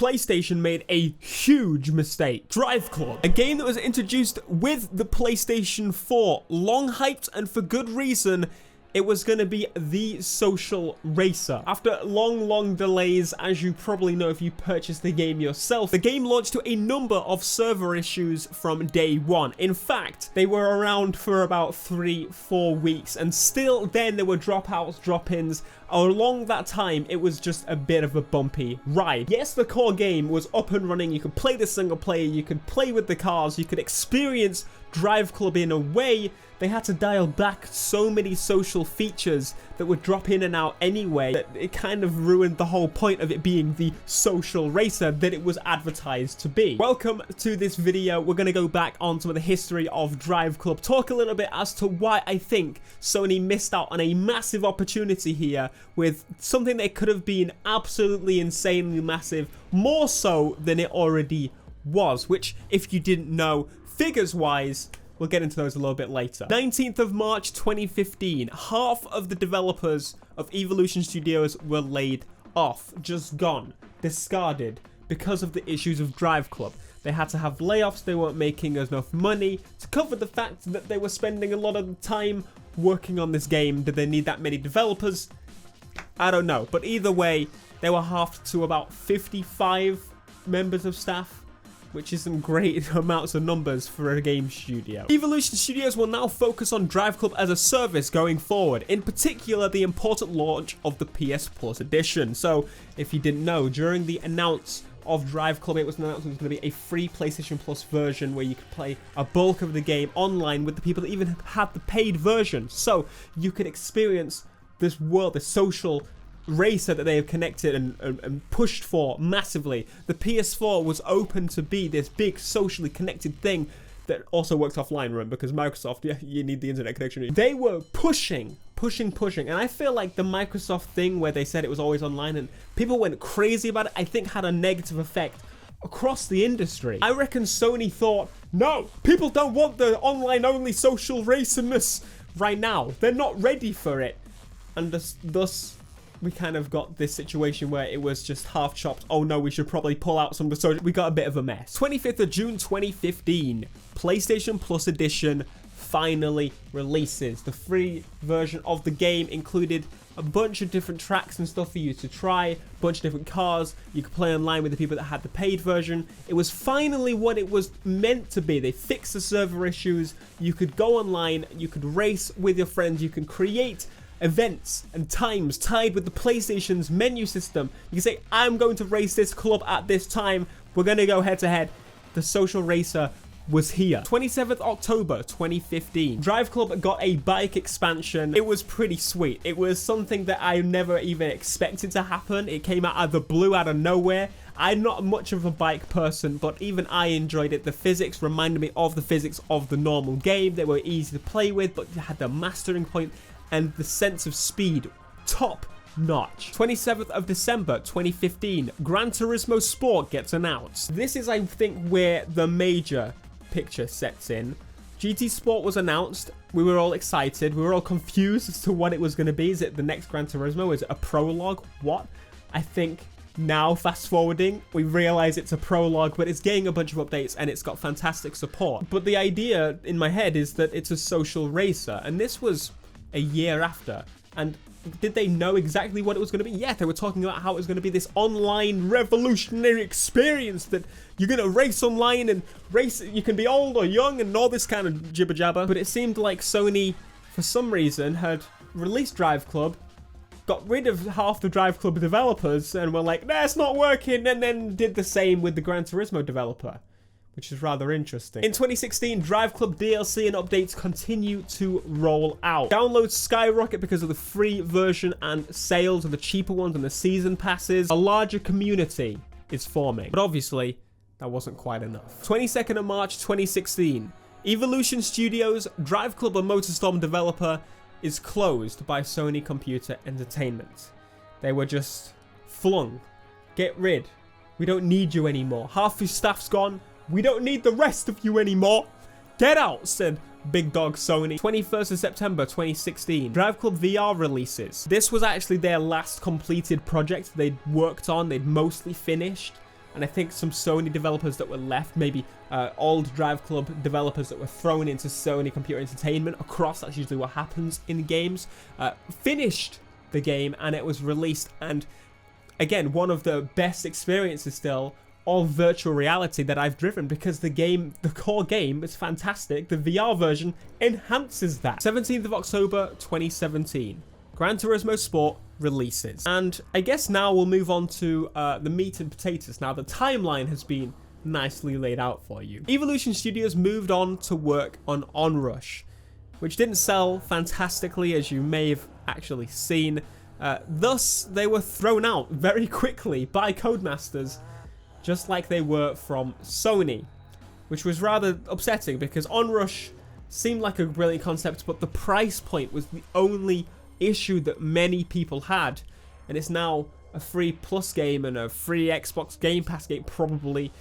PlayStation made a huge mistake. Driveclub, a game that was introduced with the PlayStation 4, long hyped and for good reason. It was going to be the social racer. After long delays, as you probably know if you purchased the game yourself, the game launched to a number of server issues from day one. In fact, they were around for about 3-4 weeks, and still then there were dropouts, drop-ins. Along that time, it was just a bit of a bumpy ride. Yes, the core game was up and running. You could play the single player, you could play with the cars, you could experience Driveclub in a way. They had to dial back so many social features that would drop in and out anyway that it kind of ruined the whole point of it being the social racer that it was advertised to be. Welcome to this video. We're going to go back on some of the history of Driveclub, talk a little bit as to why I think Sony missed out on a massive opportunity here with something that could have been absolutely insanely massive, more so than it already was, which if you didn't know, figures-wise, we'll get into those a little bit later. 19th of March 2015, half of the developers of Evolution Studios were laid off, just gone, discarded because of the issues of Driveclub. They had to have layoffs, they weren't making enough money to cover the fact that they were spending a lot of time working on this game. Did they need that many developers? I don't know, but either way, they were halved to about 55 members of staff, which isn't great amounts of numbers for a game studio. Evolution Studios will now focus on Driveclub as a service going forward, in particular the important launch of the PS Plus edition. So, if you didn't know, during the announce of Driveclub, it was announced it was going to be a free PlayStation Plus version where you could play a bulk of the game online with the people that even had the paid version. So, you could experience this world, this social racer that they have connected and pushed for massively. The PS4 was open to be this big socially connected thing that also works offline, remember, because Microsoft, yeah, you need the internet connection. They were pushing, and I feel like the Microsoft thing where they said it was always online and people went crazy about it, I think had a negative effect across the industry. I reckon Sony thought, no, people don't want the online-only social racerness right now. They're not ready for it. And thus we kind of got this situation where it was just half chopped. Oh no, we should probably pull out some of the social. We got a bit of a mess. 25th of June 2015, PlayStation Plus Edition finally releases. The free version of the game included a bunch of different tracks and stuff for you to try, a bunch of different cars. You could play online with the people that had the paid version. It was finally what it was meant to be. They fixed the server issues. You could go online, you could race with your friends, you can create events and times tied with the PlayStation's menu system. You can say, I'm going to race this club at this time. We're going to go head to head. The social racer was here. 27th October 2015. Driveclub got a bike expansion. It was pretty sweet. It was something that I never even expected to happen. It came out of the blue, out of nowhere. I'm not much of a bike person, but even I enjoyed it. The physics reminded me of the physics of the normal game. They were easy to play with, but you had the mastering point and the sense of speed, top notch. 27th of December 2015, Gran Turismo Sport gets announced. This is, I think, where the major picture sets in. GT Sport was announced. We were all excited. We were all confused as to what it was going to be. Is it the next Gran Turismo? Is it a prologue? What? I think now, fast forwarding, we realize it's a prologue, but it's getting a bunch of updates and it's got fantastic support. But the idea in my head is that it's a social racer, and this was a year after. And did they know exactly what it was going to be? Yeah, they were talking about how it was going to be this online revolutionary experience that you're going to race online and race, you can be old or young and all this kind of jibber jabber. But it seemed like Sony, for some reason, had released Driveclub, got rid of half the Driveclub developers and were like, nah, it's not working, and then did the same with the Gran Turismo developer, which is rather interesting. In 2016, Driveclub DLC and updates continue to roll out. Downloads skyrocket because of the free version and sales of the cheaper ones and the season passes. A larger community is forming, but obviously that wasn't quite enough. 22nd of March 2016, Evolution Studios, Driveclub and MotorStorm developer, is closed by Sony Computer Entertainment. They were just flung. Get rid. We don't need you anymore. Half your staff's gone. We don't need the rest of you anymore. Get out, said big dog Sony. 21st of September 2016, Driveclub VR releases. This was actually their last completed project they'd worked on. They'd mostly finished. and I think some Sony developers that were left, maybe old Driveclub developers that were thrown into Sony Computer Entertainment across, that's usually what happens in games, finished the game and it was released. And again, one of the best experiences still of virtual reality that I've driven, because the core game is fantastic. The VR version enhances that. 17th of October 2017, Gran Turismo Sport releases. And I guess now we'll move on to the meat and potatoes. Now the timeline has been nicely laid out for you. Evolution Studios moved on to work on Onrush, which didn't sell fantastically, as you may have actually seen. Thus, they were thrown out very quickly by Codemasters, just like they were from Sony, which was rather upsetting because Onrush seemed like a brilliant concept, but the price point was the only issue that many people had, and it's now a free Plus game and a free Xbox Game Pass game probably,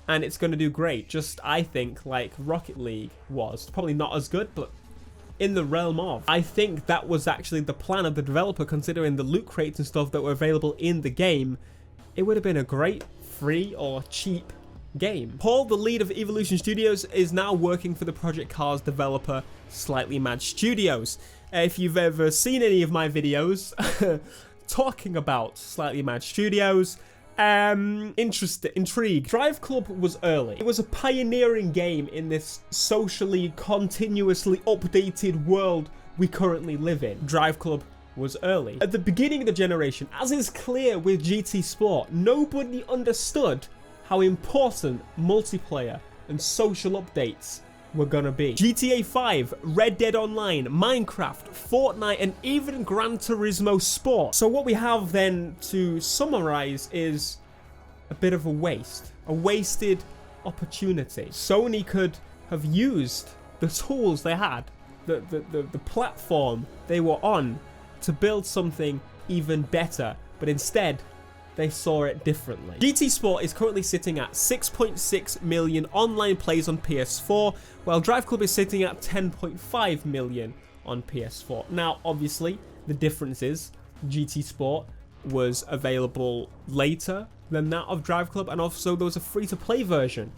and it's going to do great, just I think like Rocket League was. Probably not as good, but in the realm of. I think that was actually the plan of the developer, considering the loot crates and stuff that were available in the game. It would have been a great free or cheap game. Paul, the lead of Evolution Studios, is now working for the Project Cars developer Slightly Mad Studios. If you've ever seen any of my videos talking about Slightly Mad Studios, intrigued. Driveclub was early. It was a pioneering game in this socially, continuously updated world we currently live in. Driveclub was early. At the beginning of the generation, as is clear with GT Sport, nobody understood how important multiplayer and social updates were gonna be. GTA 5, Red Dead Online, Minecraft, Fortnite, and even Gran Turismo Sport. So what we have then to summarize is a bit of a waste. A wasted opportunity. Sony could have used the tools they had, the platform they were on, to build something even better, but instead they saw it differently. GT Sport is currently sitting at 6.6 million online plays on PS4, while Driveclub is sitting at 10.5 million on PS4. Now, obviously, the difference is GT Sport was available later than that of Driveclub, and also there was a free-to-play version.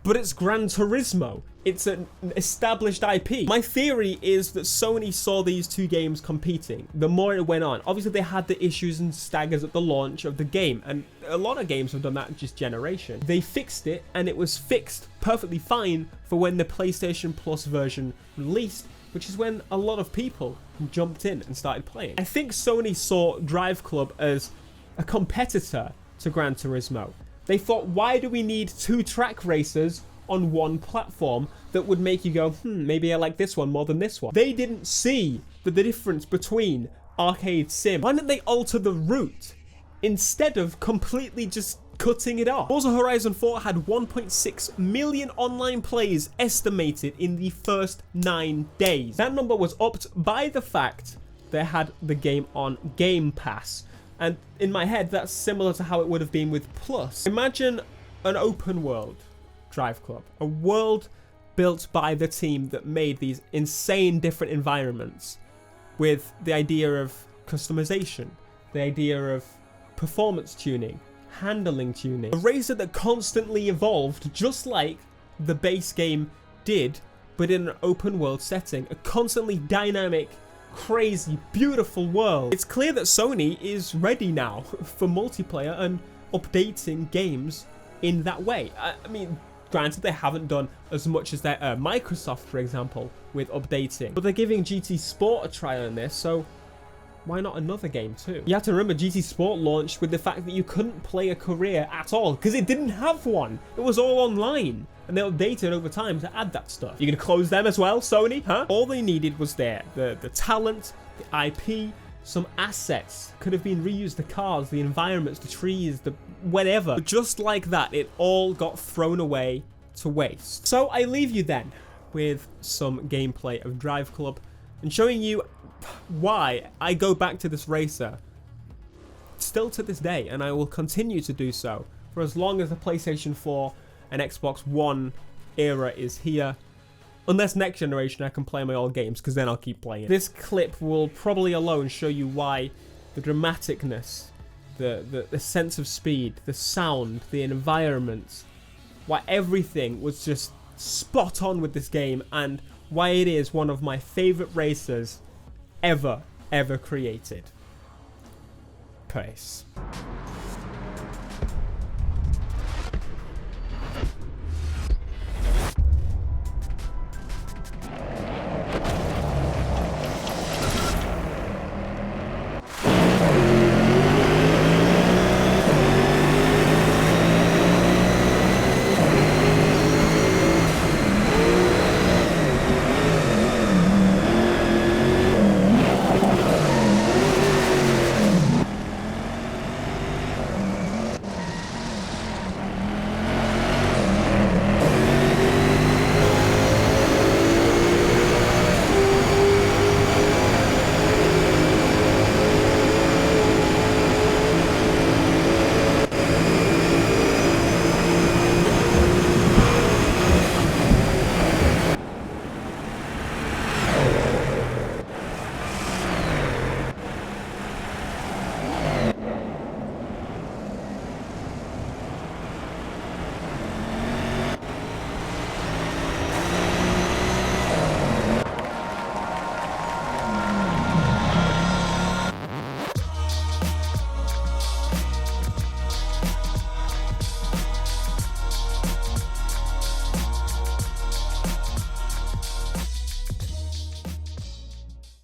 But it's Gran Turismo. It's an established IP. My theory is that Sony saw these two games competing the more it went on. Obviously, they had the issues and staggers at the launch of the game, and a lot of games have done that this generation. They fixed it, and it was fixed perfectly fine for when the PlayStation Plus version released, which is when a lot of people jumped in and started playing. I think Sony saw Driveclub as a competitor to Gran Turismo. They thought, why do we need two track racers on one platform that would make you go, maybe I like this one more than this one? They didn't see the difference between arcade sim. Why didn't they alter the route instead of completely just cutting it off? Forza Horizon 4 had 1.6 million online plays estimated in the first 9 days. That number was upped by the fact they had the game on Game Pass. And in my head, that's similar to how it would have been with Plus. Imagine an open world Driveclub. A world built by the team that made these insane different environments, with the idea of customization, the idea of performance tuning, handling tuning. A racer that constantly evolved, just like the base game did, but in an open world setting. A constantly dynamic, crazy, beautiful world. It's clear that Sony is ready now for multiplayer and updating games in that way. I mean, granted, they haven't done as much as their Microsoft, for example, with updating, but they're giving GT Sport a try on this, so why not another game too? You have to remember, GT Sport launched with the fact that you couldn't play a career at all because it didn't have one. It was all online, and they updated over time to add that stuff. You're gonna close them as well, Sony, huh? All they needed was the talent, the IP, some assets. Could have been reused, the cars, the environments, the trees, the whatever. But just like that, it all got thrown away to waste. So I leave you then with some gameplay of Driveclub and showing you why I go back to this racer still to this day, and I will continue to do so for as long as the PlayStation 4 and Xbox One era is here, unless next generation I can play my old games, because then I'll keep playing. This clip will probably alone show you why the dramaticness the sense of speed, the sound, the environments, why everything was just spot on with this game, and why it is one of my favorite racers ever created. Peace.